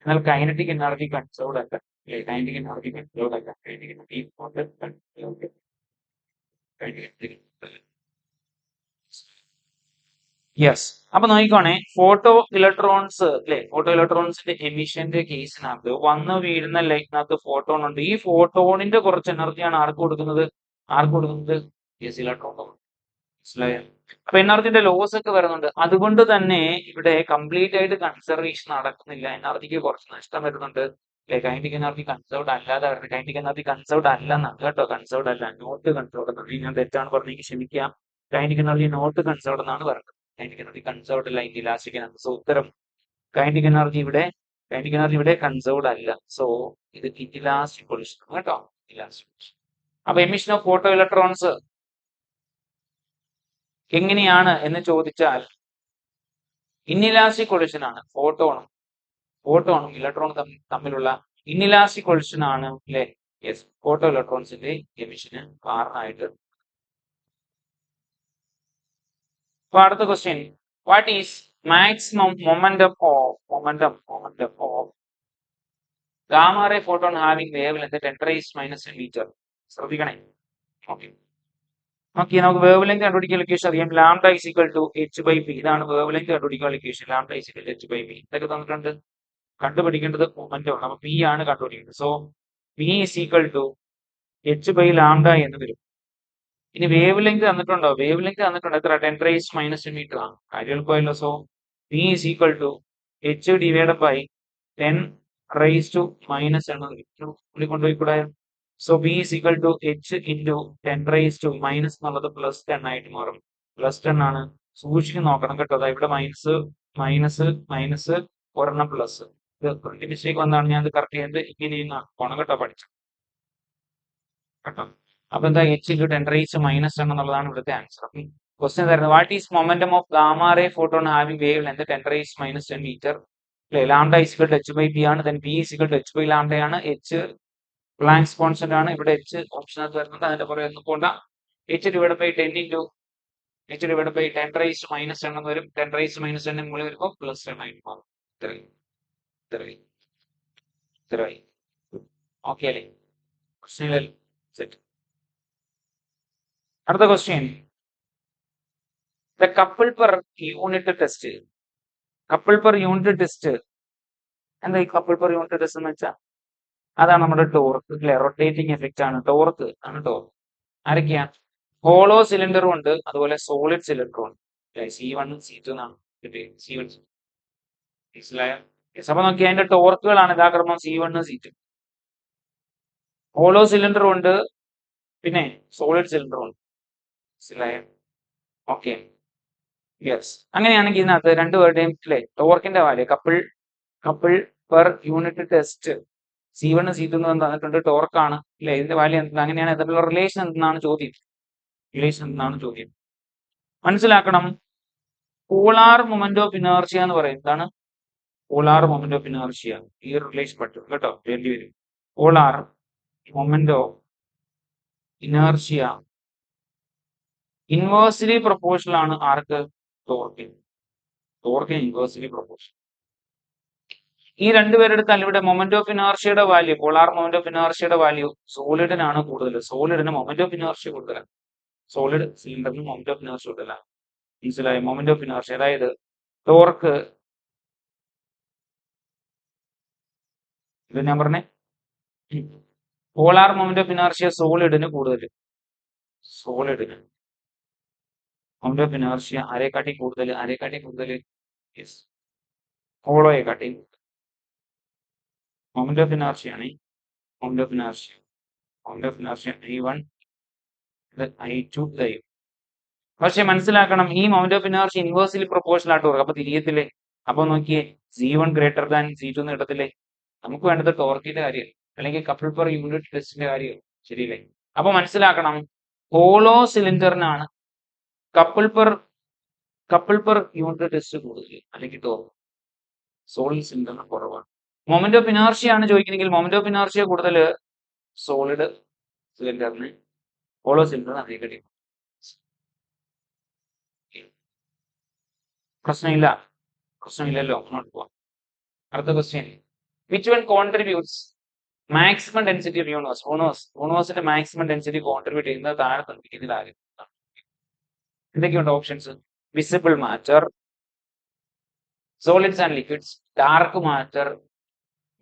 Speaker 1: എന്നാൽ കൈനറ്റിക് എനർജി കൺസേർവ്ഡ് അല്ല. യെസ്. അപ്പൊ നോക്കിക്കോണേ, ഫോട്ടോ ഇലക്ട്രോൺസിന്റെ എമിഷന്റെ കേസിനകത്ത് വന്ന് വീഴുന്ന ലൈറ്റിനകത്ത് ഫോട്ടോൺ ഉണ്ട്. ഈ ഫോട്ടോണിന്റെ കുറച്ച് എനർജിയാണ് ആർക്ക് കൊടുക്കുന്നത്? Yes, electron. മനസ്സിലായോ? അപ്പൊ എനർജിന്റെ ലോസ് ഒക്കെ വരുന്നുണ്ട്. അതുകൊണ്ട് തന്നെ ഇവിടെ കംപ്ലീറ്റ് ആയിട്ട് കൺസർവേഷൻ നടക്കുന്നില്ല. എനർജിക്ക് കുറച്ച് നഷ്ടം വരുന്നുണ്ട്. കൈനറ്റിക് എനർജി കൺസേർവ്ഡ് അല്ലാതെ വരുന്നത്. കൈനറ്റിക് എനർജി കൺസേർവ്ഡ് അല്ലെന്നാണ് കേട്ടോ. കൺസേർവ്ഡ് അല്ല, നോട്ട് കൺസേർവ്ഡ് എന്നാണ്. ഞാൻ തെറ്റാണ് പറഞ്ഞെങ്കിൽ ക്ഷമിക്കാം. കൈനറ്റിക് എനർജി നോട്ട് കൺസേർവ്ഡ് എന്നാണ് പറയുന്നത്. കൈനറ്റിക് എനർജി കൺസേർവ്ഡ് അല്ല, ഇലാസ്റ്റിക് എനർജി. സോ ഉത്തരം കൈനറ്റിക് എനർജി ഇവിടെ കൺസേർവ്ഡ് അല്ല. സോ ഇത് ഇലാസ്റ്റിക് കൊളിഷൻ കേട്ടോ. Elastic collision. അപ്പൊ എമിഷൻ ഓഫ് ഫോട്ടോ ഇലക്ട്രോൺസ് എങ്ങനെയാണ് എന്ന് ചോദിച്ചാൽ ഇൻഇലാസ്റ്റിക് കൊളിഷൻ ആണ്. ഫോട്ടോണും ഇലക്ട്രോണും തമ്മിലുള്ള ഇൻഇലാസ്റ്റിക് കൊളിഷൻ ആണ് അല്ലെ. യെസ്, ഫോട്ടോ ഇലക്ട്രോൺസിന്റെ എമിഷന് കാരണമായിട്ട്. അപ്പൊ അടുത്ത question, what is maximum momentum of gamma ray photon having wavelength 10⁻⁻10 metre? ശ്രദ്ധിക്കണേ. ഓക്കെ, നമുക്ക് വേവ് ലെങ്ത് കണ്ടുപിടിക്കാൻ ഇക്വേഷൻ അറിയാം. Lambda is equal to h/p. ഇതാണ് വേവ് ലെങ്ത് കണ്ടുപിടിക്കാൻ equation. Lambda is equal to h/p. ഇതൊക്കെ തന്നിട്ടുണ്ട്. കണ്ടുപിടിക്കേണ്ടത് മൊമെന്റം ആണ്. അപ്പൊ പി ആണ് കണ്ടുപിടിക്കേണ്ടത്. So P is equal to h/λ എന്ന് വരും. ഇനി വേവ് ലെങ്ത് തന്നിട്ടുണ്ടോ? എത്ര? 10⁻⁻10 മീറ്റർ ആണ്. കാര്യം എളുപ്പമല്ലോ. So P is equal to h divide by 10⁻⁻10 ഉള്ളിൽ കൊണ്ടുപോയി കൂടെ. So B is equal to h into 10⁻⁻ എന്നുള്ളത് +10 ആയിട്ട് മാറും. +10 ആണ്. സൂക്ഷിച്ച് നോക്കണം കേട്ടോ. ഇവിടെ മൈനസ് ഒരെണ്ണം പ്ലസ്. ഇത് മിസ്റ്റേക്ക് വന്നാണ് ഞാൻ ഇത് കറക്റ്റ് ചെയ്യുന്നത്. ഇങ്ങനെ പോണം കേട്ടോ, പഠിച്ചു കേട്ടോ. അപ്പൊ എന്താ? h ഇൻറ്റു 10⁻⁻10 എന്നുള്ളതാണ് ഇവിടുത്തെ ആൻസർ. ക്വസ്റ്റ്യൻ തരുന്നത്, what is momentum of gamma ray photon having wavelength 10⁻⁻10 metre? Lambda is equal to h/p ആണ്. Then p is equal to h/λ ആണ്. h പ്ലാങ്ക്സ് കോൺസ്റ്റന്റ് ആണ്. ഇവിടെ h ഓപ്ഷനകത്ത് വരുന്നുണ്ട്. അതിന്റെ പുറകെ ഒന്നും പോണ്ട. h divide by 10 into h divide by 10⁻⁻10 എന്ന് വരും. 10⁻⁻10 മുകളിൽ വരുമ്പോൾ +10 ആയിട്ട് മാറും. ഇത്രയായി. ഓക്കെ അല്ലേ? Question set. അടുത്ത question, the couple per unit test. എന്താ ഈ കപ്പിൾ പെർ യൂണിറ്റ് ടെസ്റ്റ് എന്ന് വെച്ചാൽ? അതാണ് നമ്മുടെ ടോർക്ക് അല്ലെ. റൊട്ടേറ്റിംഗ് എഫക്റ്റ് ആണ് ടോർക്ക്. ആരൊക്കെയാ? ഹോളോ സിലിണ്ടറും ഉണ്ട്, അതുപോലെ സോളിഡ് സിലിണ്ടറും ഉണ്ട്. C1 C2 എന്നാണ് C1. മനസ്സിലായോ? അപ്പൊ നോക്കി അതിന്റെ ടോർക്കുകളാണ് യഥാക്രമം C1 C2. ഹോളോ സിലിണ്ടറും ഉണ്ട്, പിന്നെ സോളിഡ് സിലിണ്ടറും ഉണ്ട്. മനസ്സിലായോ? Okay, yes. അങ്ങനെയാണെങ്കിൽ ഇതിനകത്ത് രണ്ടുപേരുടെയും അല്ലെ ടോർക്കിന്റെ value couple per unit test C1 C2 എന്ന് തന്നിട്ടുണ്ട്. ടോർക്കാണ് അല്ലെ. ഇതിന്റെ വാല്യൂ എന്താണ്? അങ്ങനെയാണ് ഇതിലുള്ള റിലേഷൻ എന്താണ് ചോദ്യം. മനസ്സിലാക്കണം. പോളാർ മൊമെന്റ് ഓഫ് ഇനേർഷ്യ എന്ന് പറയും. എന്താണ് പോളാർ മൊമെന്റ് ഓഫ് ഇനേർഷ്യ? ഈ റിലേഷൻ പറ്റും കേട്ടോ, വേണ്ടി വരും. Polar moment of inertia inversely proportional ആണ് ആർക്ക്? ടോർക്കിന് ഇൻവേഴ്സ്ലി പ്രൊപ്പോർഷണൽ. ഈ രണ്ടുപേരുടെ അടുത്താൽ ഇവിടെ മൊമെന്റ് ഓഫ് ഇനേർഷ്യയുടെ വാല്യൂ, പോളാർ മൊമെന്റ് ഓഫ് ഇനേർഷ്യയുടെ വാല്യൂ സോളിഡിനാണ് കൂടുതൽ. സോളിഡിന് മൊമെന്റ് ഓഫ് ഇനേർഷ്യ കൂടുതലാണ്. സോളിഡ് സിലിണ്ടറിന് മൊമെന്റ് ഓഫ് ഇനേർഷ്യ കൂടുതലാണ്. മനസ്സിലായി? മൊമെന്റ് ഓഫ് ഇനേർഷ്യ അതായത് ടോർക്ക്, ഇത് ഞാൻ പറഞ്ഞേ, പോളാർ മൊമെന്റ് ഓഫ് ഇനേർഷ്യ സോളിഡിന് കൂടുതൽ. മൊമെന്റ് ഓഫ് ഇനേർഷ്യ ആരെക്കാട്ടി കൂടുതൽ? യെസ്, ഹോളോയെ കാട്ടി. മൊമെന്റ് ഓഫ് ഇനേർഷ്യ ആണ് moment of inertia I1, I2, പക്ഷെ മനസ്സിലാക്കണം, ഈ moment of inertia inversely proportional ആയിട്ട് കൊടുക്കും. അപ്പൊ തിരിയത്തില്ലേ? അപ്പൊ നോക്കിയേ, G1 ഗ്രേറ്റർ ദാൻ G2 എന്ന് കിട്ടത്തില്ലേ? നമുക്ക് വേണ്ടത് ടോർക്കിന്റെ കാര്യം, അല്ലെങ്കിൽ കപ്പിൾ പെർ യൂണിറ്റ് ടെസ്റ്റിന്റെ കാര്യം, ശരിയല്ലേ? അപ്പൊ മനസ്സിലാക്കണം, ഹോളോ സിലിണ്ടറിനാണ് കപ്പിൾ പെർ യൂണിറ്റ് ടെസ്റ്റ് കൂടുതൽ, അല്ലെങ്കിൽ ടോർക്ക് സോളിഡ് സിലിണ്ടറിന് കുറവാണ്. മൊമെന്റ് ഓഫ് ഇനേർഷ്യ ആണ് ചോദിക്കുന്നെങ്കിൽ മൊമെന്റ് ഓഫ് ഇനേർഷ്യ കൂടുതൽ സോളിഡ് സിലിണ്ടറിന്, ഹോളോ സിലിണ്ടറിന് അധികം കിട്ടും. പ്രശ്നമില്ലല്ലോ, മുന്നോട്ട് പോവാം. അടുത്ത question, which one contributes maximum density of യൂണിവേഴ്സിന്റെ മാക്സിമം ഡെൻസിറ്റി കോൺട്രിബ്യൂട്ട് ചെയ്യുന്നത് താഴെ തന്നിരിക്കുന്നതിൽ ആരും? എന്തൊക്കെയുണ്ട് options? Visible matter, solids and liquids, dark matter,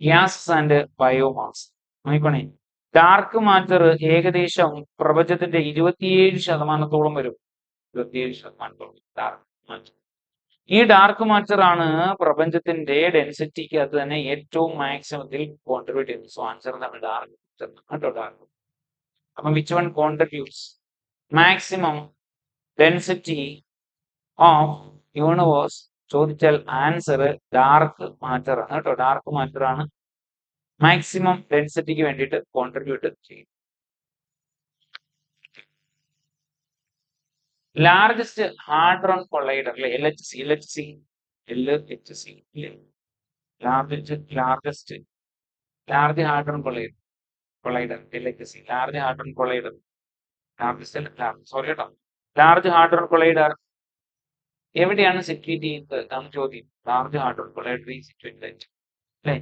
Speaker 1: gases and biomass. നോക്കണേ, ഡാർക്ക് മാറ്റർ ഏകദേശം പ്രപഞ്ചത്തിന്റെ 27% വരും. 27% ഡാർക്ക് മാറ്റർ. ഈ ഡാർക്ക് മാറ്റർ ആണ് പ്രപഞ്ചത്തിന്റെ ഡെൻസിറ്റിക്ക് അത് തന്നെ ഏറ്റവും മാക്സിമത്തിൽ കോൺട്രിബ്യൂട്ട് ചെയ്യുന്നത്. സോ ആൻസർ എന്താണ്? ഡാർക്ക് മാറ്റർ കേട്ടോ, ഡാർക്ക്. അപ്പം which one contributes maximum density of universe ചോദിച്ചാൽ ആൻസർ ഡാർക്ക് മാറ്റർ ആണ് കേട്ടോ. ഡാർക്ക് മാറ്റർ ആണ് മാക്സിമം ഡെൻസിറ്റിക്ക് വേണ്ടിയിട്ട് കോൺട്രിബ്യൂട്ട് ചെയ്യും. ലാർജസ്റ്റ് ഹാഡ്രോൺ കൊളൈഡർ അല്ലെ, LHC large hadron collider LHC, large hadron collider, sorry കേട്ടോ, ലാർജ് ഹാഡ്രോൺ കൊളൈഡർ എവിടെയാണ് സിറ്റുവേറ്റ് ചെയ്യുന്നത് എന്നാണ് ചോദ്യം. ലാർജ് ഹാഡ്രോൺ കൊളൈഡർ സിറ്റുവേറ്റ് അല്ലേ?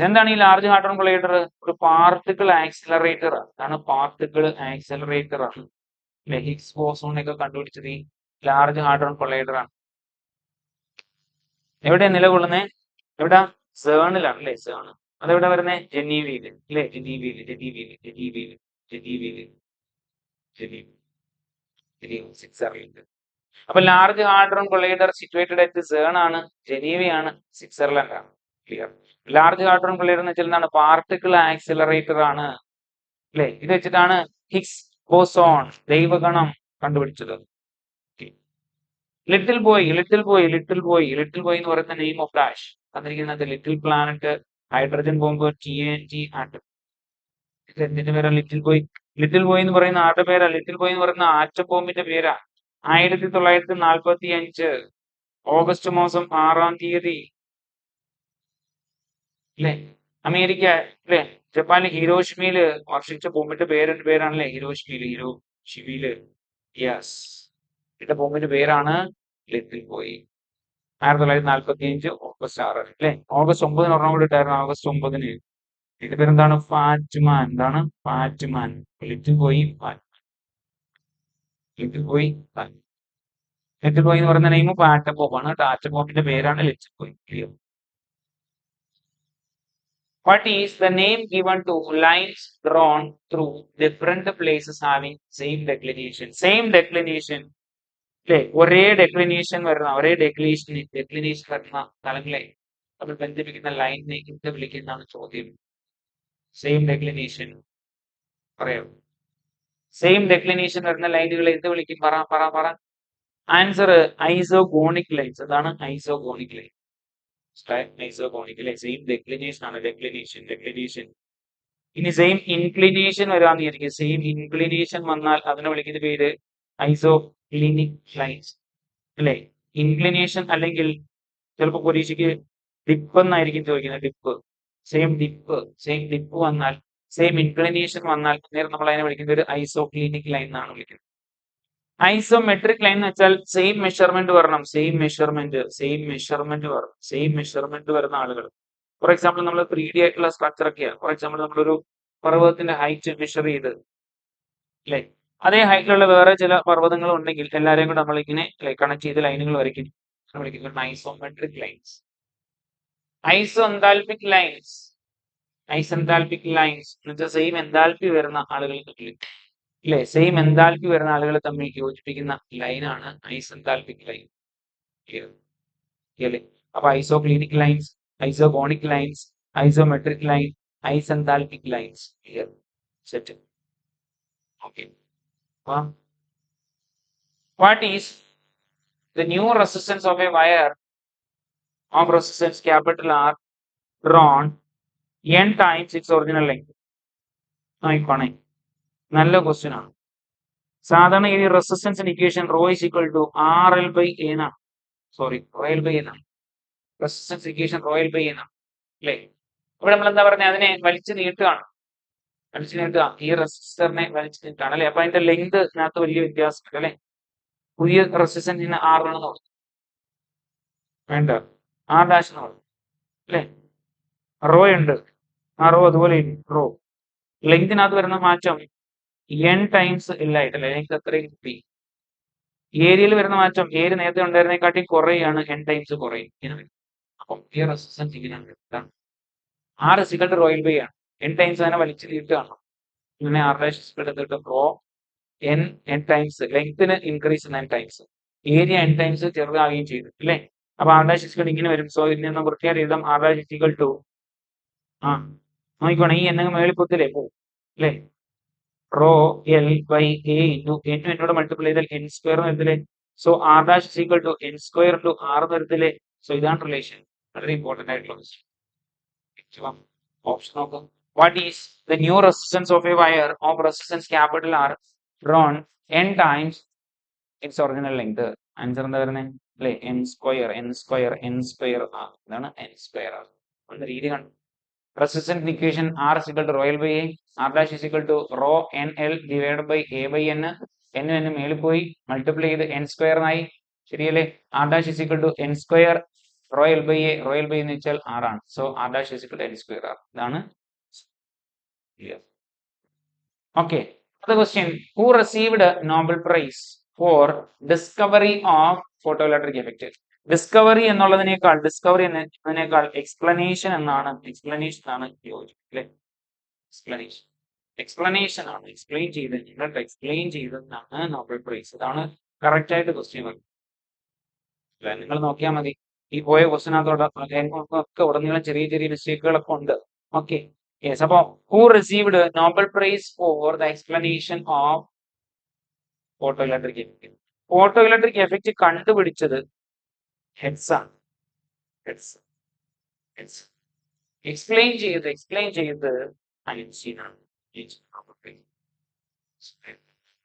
Speaker 1: എന്താണ് ഈ ലാർജ് ഹാഡ്രോൺ കൊളൈഡർ? ഒരു പാർട്ടിക്കിൾ ആക്സിലറേറ്റർ ആണ്. പാർട്ടിക്കിൾ ആക്സിലറേറ്റർ ആണ്. ഹിഗ്സ് ബോസോണൊക്കെ കണ്ടുപിടിച്ചത് ഈ ലാർജ് ഹാഡ്രോൺ കൊളൈഡർ ആണ്. എവിടെയാണ് നിലകൊള്ളുന്നത്? എവിടെ? സേണിലാണ് അല്ലേ? സേൺ അതെവിടെ വരുന്നത്? ജനീവയില് അല്ലേ? സ്വിറ്റ്സർലൻഡ്. അപ്പൊ large hadron collider situated at CERN ആണ്, ജനീവയാണ്, സ്വിറ്റ്സർലൻഡ് ആണ്. ക്ലിയർ? ലാർജ് ഹാഡ്രോൺ കൊളൈഡർ എന്ന് വെച്ചാൽ എന്താണ്? പാർട്ടിക്കിൾ ആക്സിലറേറ്റർ ആണ് അല്ലെ? ഇത് വെച്ചിട്ടാണ് ഹിഗ്സ് ബോസോൺ ദൈവഗണം കണ്ടുപിടിച്ചത്. ലിറ്റിൽ ബോയ് എന്ന് പറയുന്ന നെയിം ഓഫ് ഡാഷ് തന്നിരിക്കുന്നത് little planet, hydrogen bomb, TNT atom. ഇത് എന്തിന്റെ പേരാ? ലിറ്റിൽ ബോയ് എന്ന് പറയുന്ന ആരുടെ പേരാ? ലിറ്റിൽ ബോയ് എന്ന് പറയുന്ന ആറ്റം ബോംബിന്റെ പേരാ. 1945 ഓഗസ്റ്റ് മാസം 6-ാം തീയതി അല്ലെ? അമേരിക്ക അല്ലെ? ജപ്പാനിലെ ഹിരോഷിമയില് വർഷിച്ച ബോംബിന്റെ പേരാണല്ലേ? ഹിരോഷിമയില്. യെസ്, ഇതിന്റെ ബോംബിന്റെ പേരാണ് ലിറ്റിൽ ബോയ്. 1945 ഓഗസ്റ്റ് 6 അല്ലെ? ഓഗസ്റ്റ് 9 ഒരെണ്ണം കൂടി ഇട്ടായിരുന്നു. ഓഗസ്റ്റ് 9 ഇതിന്റെ പേരെന്താണ്? ഫാറ്റ്മാൻ. എന്താണ്? ഫാറ്റ്മാൻ. ലിറ്റിൽ ബോയ് എന്ന് പറയുന്ന നെയിം ആറ്റം ബോംബാണ് കേട്ടോ. ആറ്റം ബോംബിന്റെ പേരാണ് little boy. Clear? What is the name given to lines drawn through different places having same declination? അല്ലെ? ഒരേ ഡെക്ലിനേഷൻ വരുന്ന സ്ഥലങ്ങളെ നമ്മൾ ബന്ധിപ്പിക്കുന്ന ലൈനിനെ എന്ത് വിളിക്കുന്നതാണ് ചോദ്യം. സെയിം ഡെക്ലിനേഷൻ പറയാം. സെയിം ഡെക്ലിനേഷൻ വരുന്ന ലൈനുകളെ എന്ത് വിളിക്കും? പറ. Answer isogonic lines. എന്താണ്? Isogonic line. സെയിം ഡെക്ലിനേഷൻ ആണ്. ഡെക്ലിനേഷൻ. ഇനി സെയിം ഇൻക്ലിനേഷൻ വരാന്ന് വിചാരിക്കും. സെയിം ഇൻക്ലിനേഷൻ വന്നാൽ അതിനെ വിളിക്കുന്ന പേര് ഐസോക്ലിനിക് ലൈൻസ് അല്ലെ? ഇൻക്ലിനേഷൻ അല്ലെങ്കിൽ ചിലപ്പോൾ പരീക്ഷയ്ക്ക് ഡിപ്പ് എന്നായിരിക്കും ചോദിക്കുന്നത്. സെയിം ഡിപ്പ് വന്നാൽ, സെയിം ഇൻക്ലിനേഷൻ വന്നാൽ നേരം നമ്മൾ അതിനെ വിളിക്കുന്നത് ഒരു ഐസോക്ലിനിക് ലൈൻ എന്നാണ് വിളിക്കുന്നത്. ഐസോമെട്രിക് ലൈൻ എന്ന് വെച്ചാൽ സെയിം മെഷർമെന്റ് വരണം. സെയിം മെഷർമെന്റ് വരുന്ന ആളുകൾ. ഫോർ എക്സാമ്പിൾ നമ്മൾ 3D ആയിട്ടുള്ള സ്ട്രക്ചർ ഒക്കെയാണ്. ഫോർ എക്സാമ്പിൾ നമ്മളൊരു പർവ്വതത്തിന്റെ ഹൈറ്റ് മെഷർ ചെയ്ത് അല്ലെ? അതേ ഹൈറ്റിലുള്ള വേറെ ചില പർവ്വതങ്ങൾ ഉണ്ടെങ്കിൽ എല്ലാവരെയും കൂടെ നമ്മൾ ഇങ്ങനെ കണക്ട് ചെയ്ത് ലൈനുകൾ വരയ്ക്കും. വിളിക്കുന്നത് ഐസോമെട്രിക് ലൈൻസ്. ഐസോഎന്താൽപിക് ലൈൻസ് എന്ന് വെച്ചാൽ സെയിം എൻതാൽപി വരുന്ന ആളുകൾ അല്ലെ? സെയിം എൻതാൽപി വരുന്ന ആളുകളെ തമ്മിൽ യോജിപ്പിക്കുന്ന ലൈനാണ് ഐസെന്താൽപിക് ലൈൻ. അപ്പൊ isoclinic lines, isogonic lines, isometric line, isenthalpic lines. Set. Okay. What is the new resistance of a wire of resistance capital R drawn n times its original length? നോക്കിക്കോണേ, നല്ല question ആണ്. സാധാരണ ഈ റെസിസ്റ്റൻസിന്റെ equation rho is equal to R L by A എന്നാണ്. Sorry, rho L by എന്നാണ്. Resistance equation rho L by എന്നാണ് അല്ലേ? ഇവിടെ നമ്മൾ എന്താ പറഞ്ഞത്? അതിനെ വലിച്ചു നീട്ടുകയാണ്. വലിച്ചു നീട്ടുക, ഈ റെസിസ്റ്ററിനെ വലിച്ചു നീട്ടുകയാണ് അല്ലെ? അപ്പൊ അതിന്റെ ലെങ്ത് ഇതിനകത്ത് വലിയ വ്യത്യാസമുണ്ട് അല്ലെ? പുതിയ റെസിസ്റ്റൻസിന് ആറിനാണ് നോക്കും, വേണ്ട ആർ ഡാഷ് എന്ന് പറയും അല്ലെ? റോ ഉണ്ട്, ആ റോ അതുപോലെ റോ. ലെങ്തിനകത്ത് വരുന്ന മാറ്റം എൻ ടൈംസ് ഇല്ലായിട്ടല്ലേ? ലെങ്ത് അത്രയും കിട്ടി. ഏരിയയിൽ വരുന്ന മാറ്റം, ഏരിയ നേരത്തെ ഉണ്ടായിരുന്നേക്കാട്ടി കുറയാണ്, എൻ ടൈംസ് കുറയും. അപ്പം ഈ റെസിസ്റ്റൻസ് ഇങ്ങനെയാണ്. R is equal to royal by ആണ്. എൻ ടൈംസ് അതിനെ വലിച്ചു നീട്ടുകയാണ്. ഇങ്ങനെ R dash is equal to rho N N times, ലെങ്ത്തിന് increase N times, area N times ചെറുതാവുകയും ചെയ്തു അല്ലേ? അപ്പൊ ആർ ഡാഷ് ഇസിക്കൽ ഇങ്ങനെ വരും. സോ ഇതിൽ നിന്ന് വൃത്തിയായിട്ട് എഴുതാം. ആർ ഡാഷ് ഇസിക്കൽ ടു, ആ നോക്കിക്കോണേ, ഈ എന്നെ മേളിൽ പൊത്തില്ലേ പോവും അല്ലേ? Rho L by A into N എന്നോട് മൾട്ടിപ്ലൈ ചെയ്താൽ എൻ സ്ക്വയർ എന്ന് വരത്തില്ലേ? So R dash is equal to N square to R എന്ന് വരത്തില്ലേ? സോ ഇതാണ് റിലേഷൻ. വളരെ ഇമ്പോർട്ടന്റ് ആയിട്ടുള്ള ഓപ്ഷൻ നോക്കാം. What is the new resistance of a wire of resistance capital R drawn N times its original length? Answer എന്താ വരുന്നത് അല്ലെ? N square N square N square R. ഇതാണ് എൻ സ്ക്വയർ ആർ. ഒന്ന് രീതി കണ്ടു. Resistance equation R is equal to royal by A, R dash is equal to rho N L divide by A by N. N N മേളിൽ പോയി multiply ചെയ്ത് N സ്ക്വയറിനായി, ശരിയല്ലേ? R dash is equal to N square rho l by A, rho l by എന്ന് വെച്ചാൽ R ആണ്. So R dash is equal to N square R. ഇതാണ് okay. അടുത്ത question, who received Nobel prize for discovery of photoelectric effect? Discovery എന്നുള്ളതിനേക്കാൾ, discovery എന്നതിനേക്കാൾ explanation എന്നാണ്, explanation ആണ് യോജിക്കുന്നത്. എക്സ്പ്ലനേഷൻ, എക്സ്പ്ലനേഷൻ ആണ്, എക്സ്പ്ലെയിൻ ചെയ്ത്, നിങ്ങൾക്ക് എക്സ്പ്ലെയിൻ ചെയ്തതാണ് നോബൽ പ്രൈസ്. ഇതാണ് കറക്റ്റ് ആയിട്ട് ക്വസ്റ്റ്യൻ വരുന്നത്. നിങ്ങൾ നോക്കിയാൽ മതി, ഈ പോയ ക്വസ്റ്റ്യനകത്തോടെ ഉടനീളം ചെറിയ ചെറിയ മിസ്റ്റേക്കുകളൊക്കെ ഉണ്ട്. Okay, yes. അപ്പൊ who received Nobel prize for the explanation of photoelectric effect? Photoelectric effect കണ്ടുപിടിച്ചത് ഹെഡ്സ് ആണ്. Hertz, Hertz. എക്സ്പ്ലെയിൻ ചെയ്ത് ഐൻസ്റ്റീൻ ആണ്.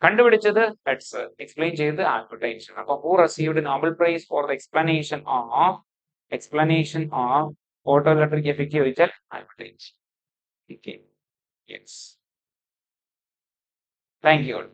Speaker 1: കണ്ടുപിടിച്ചത് ഹെഡ്സ്, എക്സ്പ്ലെയിൻ ചെയ്ത് ആൽബർട്ട് ഐൻസ്റ്റീൻ. അപ്പൊ who received Nobel prize for the explanation of photoelectric effect ചോദിച്ചാൽ Albert Einstein. Okay. Yes. Thank you all.